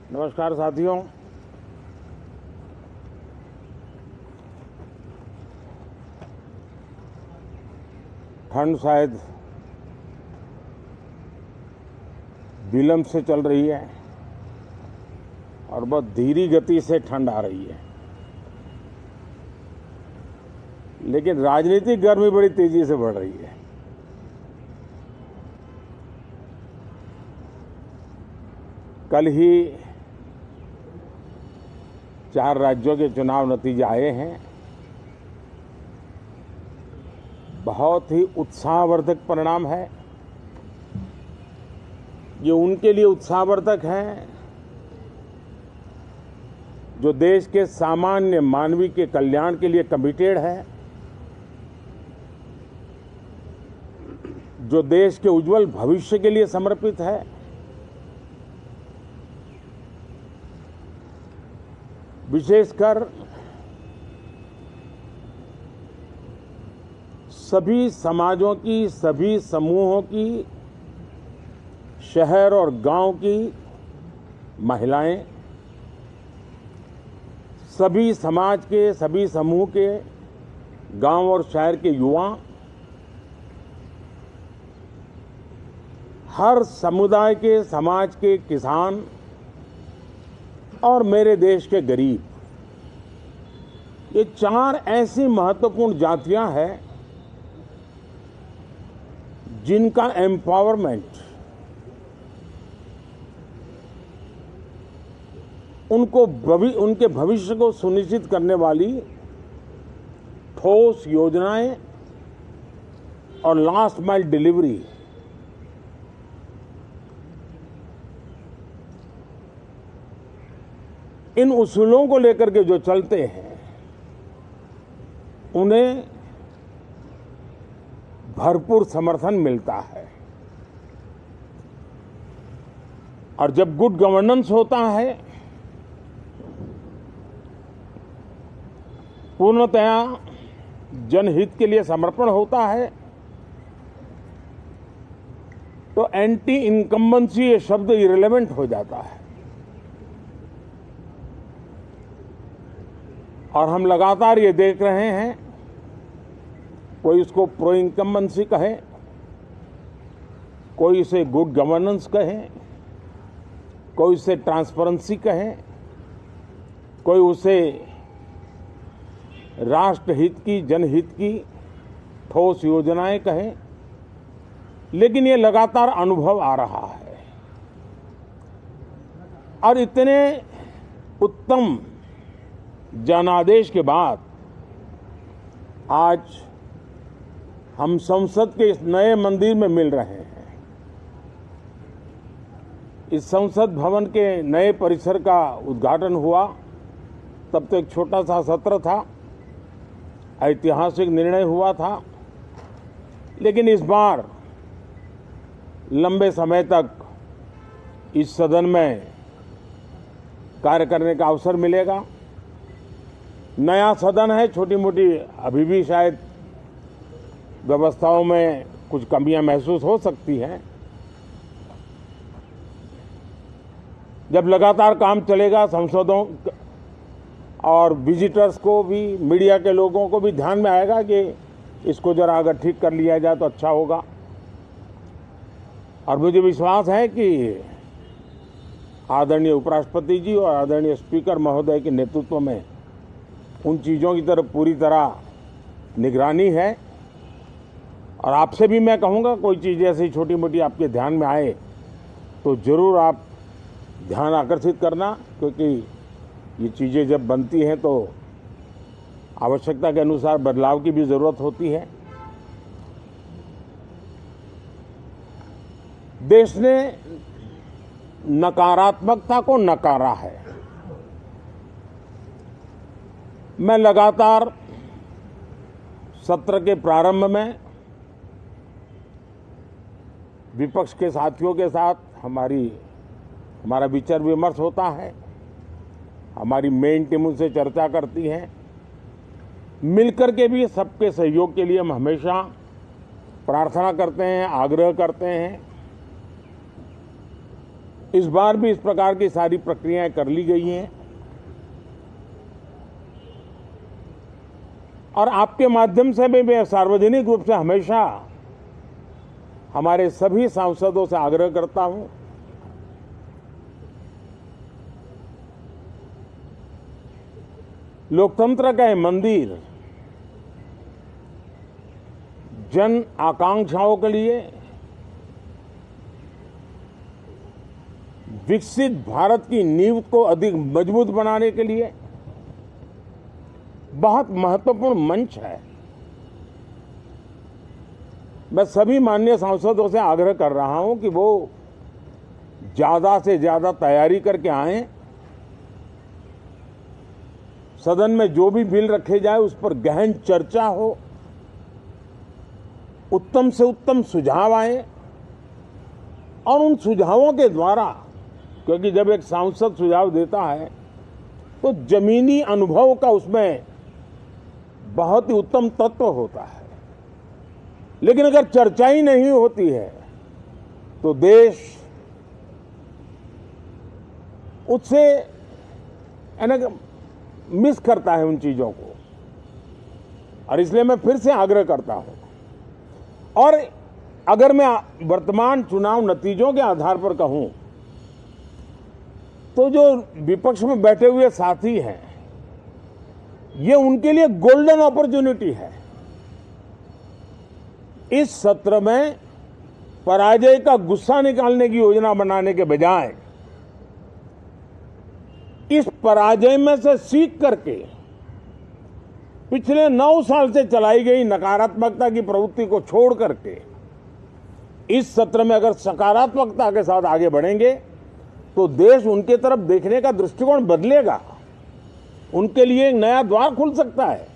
नमस्कार साथियों। ठंड शायद विलंब से चल रही है और बहुत धीमी गति से ठंड आ रही है, लेकिन राजनीतिक गर्मी बड़ी तेजी से बढ़ रही है। कल ही 4 राज्यों के चुनाव नतीजे आए हैं। बहुत ही उत्साहवर्धक परिणाम है। ये उनके लिए उत्साहवर्धक है जो देश के सामान्य मानवी के कल्याण के लिए कमिटेड है, जो देश के उज्जवल भविष्य के लिए समर्पित है, विशेषकर सभी समाजों की, सभी समूहों की, शहर और गांव की महिलाएं, सभी समाज के, सभी समूह के, गांव और शहर के युवा, हर समुदाय के, समाज के किसान और मेरे देश के गरीब, ये 4 ऐसी महत्वपूर्ण जातियां हैं जिनका एम्पावरमेंट उनके भविष्य को सुनिश्चित करने वाली ठोस योजनाएं और लास्ट माइल डिलीवरी, इन उसूलों को लेकर के जो चलते हैं उन्हें भरपूर समर्थन मिलता है। और जब गुड गवर्नेंस होता है, पूर्णतया जनहित के लिए समर्पण होता है, तो एंटी इनकम्बेंसी ये शब्द इरेलेवेंट हो जाता है। और हम लगातार ये देख रहे हैं, कोई इसको प्रो इनकम्बेंसी कहे, कोई इसे गुड गवर्नेंस कहे, कोई इसे ट्रांसपेरेंसी कहे, कोई उसे राष्ट्रहित की, जनहित की ठोस योजनाएं कहें, लेकिन ये लगातार अनुभव आ रहा है। और इतने उत्तम जनादेश के बाद आज हम संसद के इस नए मंदिर में मिल रहे हैं। इस संसद भवन के नए परिसर का उद्घाटन हुआ, तब तो एक छोटा सा सत्र था, ऐतिहासिक निर्णय हुआ था, लेकिन इस बार लंबे समय तक इस सदन में कार्य करने का अवसर मिलेगा। नया सदन है, छोटी मोटी अभी भी शायद व्यवस्थाओं में कुछ कमियां महसूस हो सकती हैं। जब लगातार काम चलेगा, सांसदों और विजिटर्स को भी, मीडिया के लोगों को भी ध्यान में आएगा कि इसको जरा अगर ठीक कर लिया जाए तो अच्छा होगा। और मुझे विश्वास है कि आदरणीय उपराष्ट्रपति जी और आदरणीय स्पीकर महोदय के नेतृत्व में उन चीज़ों की तरफ पूरी तरह निगरानी है। और आपसे भी मैं कहूँगा, कोई चीज़ ऐसी छोटी मोटी आपके ध्यान में आए तो ज़रूर आप ध्यान आकर्षित करना, क्योंकि ये चीज़ें जब बनती हैं तो आवश्यकता के अनुसार बदलाव की भी ज़रूरत होती है। देश ने नकारात्मकता को नकारा है। मैं लगातार सत्र के प्रारंभ में विपक्ष के साथियों के साथ हमारा विचार विमर्श होता है, हमारी मेन टीम उनसे चर्चा करती है। मिलकर के भी सबके सहयोग के लिए हम हमेशा प्रार्थना करते हैं, आग्रह करते हैं। इस बार भी इस प्रकार की सारी प्रक्रियाएं कर ली गई हैं और आपके माध्यम से भी मैं सार्वजनिक रूप से हमेशा हमारे सभी सांसदों से आग्रह करता हूं, लोकतंत्र का ये मंदिर जन आकांक्षाओं के लिए, विकसित भारत की नींव को अधिक मजबूत बनाने के लिए बहुत महत्वपूर्ण मंच है। मैं सभी माननीय सांसदों से आग्रह कर रहा हूं कि वो ज्यादा से ज्यादा तैयारी करके आएं, सदन में जो भी बिल रखे जाए उस पर गहन चर्चा हो, उत्तम से उत्तम सुझाव आए और उन सुझावों के द्वारा, क्योंकि जब एक सांसद सुझाव देता है तो जमीनी अनुभव का उसमें बहुत ही उत्तम तत्व होता है, लेकिन अगर चर्चा ही नहीं होती है तो देश उससे मिस करता है उन चीजों को। और इसलिए मैं फिर से आग्रह करता हूं, और अगर मैं वर्तमान चुनाव नतीजों के आधार पर कहूं तो जो विपक्ष में बैठे हुए साथी हैं, ये उनके लिए गोल्डन अपॉर्चुनिटी है। इस सत्र में पराजय का गुस्सा निकालने की योजना बनाने के बजाय इस पराजय में से सीख करके पिछले 9 साल से चलाई गई नकारात्मकता की प्रवृत्ति को छोड़ करके इस सत्र में अगर सकारात्मकता के साथ आगे बढ़ेंगे तो देश उनके तरफ देखने का दृष्टिकोण बदलेगा, उनके लिए एक नया द्वार खुल सकता है।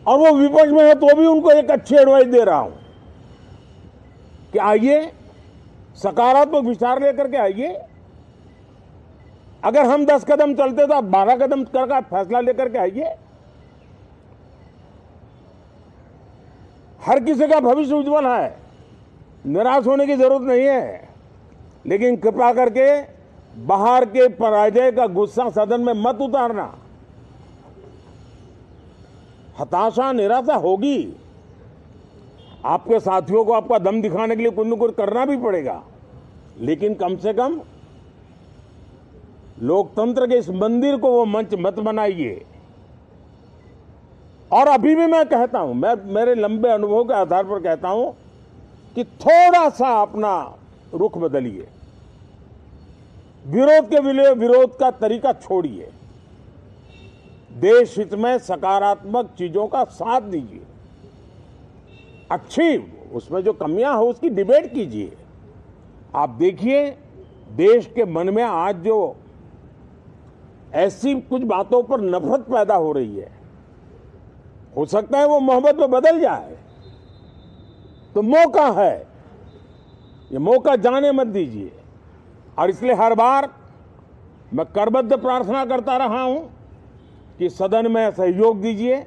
और वो विपक्ष में है तो भी उनको एक अच्छी एडवाइस दे रहा हूं कि आइए, सकारात्मक विचार लेकर के आइए। अगर हम 10 कदम चलते तो आप 12 कदम करके फैसला लेकर के आइए। हर किसी का भविष्य उज्जवल है, निराश होने की जरूरत नहीं है, लेकिन कृपा करके बाहर के पराजय का गुस्सा सदन में मत उतारना। हताशा, निराशा होगी, आपके साथियों को आपका दम दिखाने के लिए कुछ न कुछ करना भी पड़ेगा, लेकिन कम से कम लोकतंत्र के इस मंदिर को वो मंच मत बनाइए। और अभी भी मैं कहता हूं, मैं मेरे लंबे अनुभव के आधार पर कहता हूं कि थोड़ा सा अपना रुख बदलिए, विरोध के विरोध का तरीका छोड़िए, देश हित में सकारात्मक चीजों का साथ दीजिए, अच्छी उसमें जो कमियां हो उसकी डिबेट कीजिए। आप देखिए देश के मन में आज जो ऐसी कुछ बातों पर नफरत पैदा हो रही है, हो सकता है वो मोहब्बत में बदल जाए, तो मौका है, ये मौका जाने मत दीजिए। और इसलिए हर बार मैं करबद्ध प्रार्थना करता रहा हूं कि सदन में सहयोग दीजिए।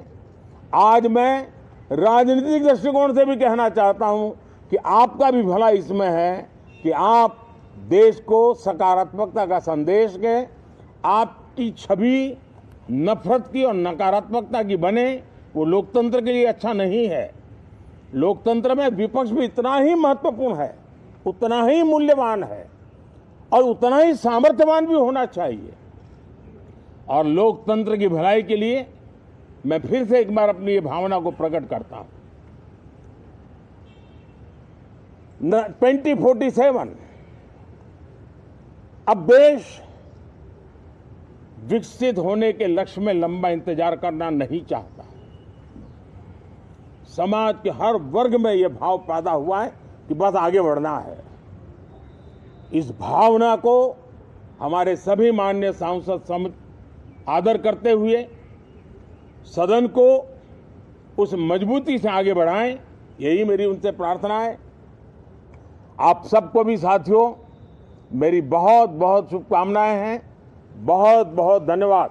आज मैं राजनीतिक दृष्टिकोण से भी कहना चाहता हूं कि आपका भी भला इसमें है कि आप देश को सकारात्मकता का संदेश दें, आपकी छवि नफरत की और नकारात्मकता की बने, वो लोकतंत्र के लिए अच्छा नहीं है। लोकतंत्र में विपक्ष भी इतना ही महत्वपूर्ण है, उतना ही मूल्यवान है और उतना ही सामर्थ्यवान भी होना चाहिए। और लोकतंत्र की भलाई के लिए मैं फिर से एक बार अपनी ये भावना को प्रकट करता हूं। 2047 अब देश विकसित होने के लक्ष्य में लंबा इंतजार करना नहीं चाहता। समाज के हर वर्ग में यह भाव पैदा हुआ है कि बस आगे बढ़ना है। इस भावना को हमारे सभी माननीय सांसद आदर करते हुए सदन को उस मजबूती से आगे बढ़ाएं, यही मेरी उनसे प्रार्थना है। आप सबको भी साथियों मेरी बहुत बहुत शुभकामनाएं हैं। बहुत बहुत धन्यवाद।